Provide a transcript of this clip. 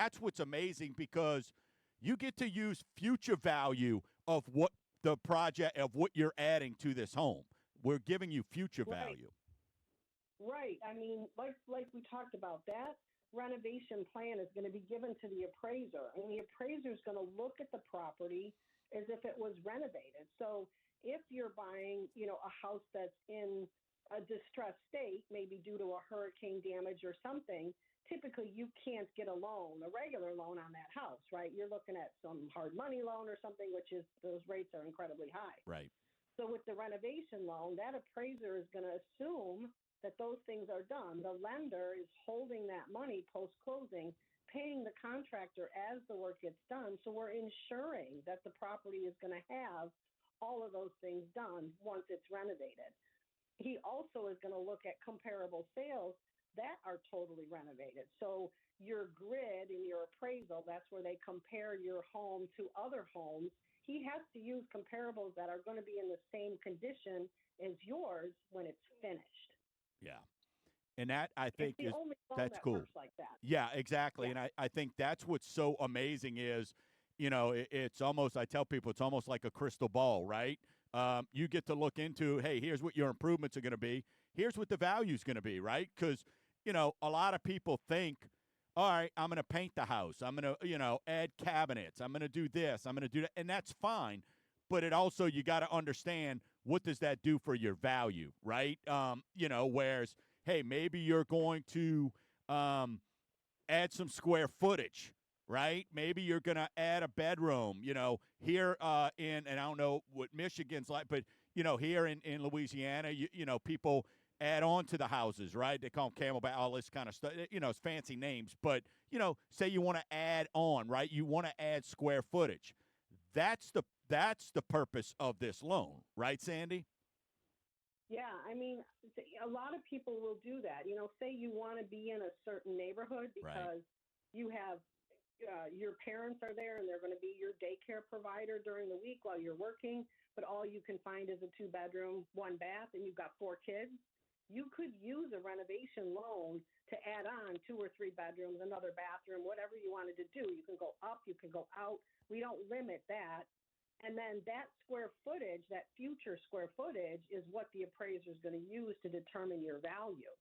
that's what's amazing because you get to use future value of what the project of what you're adding to this home. We're giving you future Right. value. Right. I mean, like we talked about, that renovation plan is going to be given to the appraiser, and the appraiser is going to look at the property as if it was renovated. So if you're buying, a house that's in a distressed state, maybe due to a hurricane damage or something, typically you can't get a loan, a regular loan on that house, right? You're looking at some hard money loan or something, which is those rates are incredibly high. Right. So with the renovation loan, that appraiser is going to assume that those things are done. The lender is holding that money post-closing, paying the contractor as the work gets done. So we're ensuring that the property is going to have all of those things done once it's renovated. He also is going to look at comparable sales that are totally renovated. So your grid in your appraisal, that's where they compare your home to other homes. He has to use comparables that are going to be in the same condition as yours when it's finished. Yeah. And that I think It's the is only loan that's that cool. works like that. Yeah, exactly. Yeah. And I think that's what's so amazing is, it's almost, I tell people, it's almost like a crystal ball, right? You get to look into, hey, here's what your improvements are going to be. Here's what the value is going to be, right? Because, a lot of people think, all right, I'm going to paint the house. I'm going to, add cabinets. I'm going to do this. I'm going to do that. And that's fine. But it also, you got to understand, what does that do for your value, right? Whereas, hey, maybe you're going to add some square footage, right? Maybe you're going to add a bedroom, here and I don't know what Michigan's like, but, here in Louisiana, people add on to the houses, right? They call them camelback, all this kind of stuff. It's fancy names, but, say you want to add on, right? You want to add square footage. That's the purpose of this loan, right, Sandy? Yeah, I mean, a lot of people will do that. Say you want to be in a certain neighborhood Right. because you have your parents are there and they're going to be your daycare provider during the week while you're working, but all you can find is a 2-bedroom, 1-bath, and you've got 4 kids. You could use a renovation loan to add on 2 or 3 bedrooms, another bathroom, whatever you wanted to do. You can go up, you can go out. We don't limit that. And then that square footage, that future square footage, is what the appraiser is going to use to determine your value.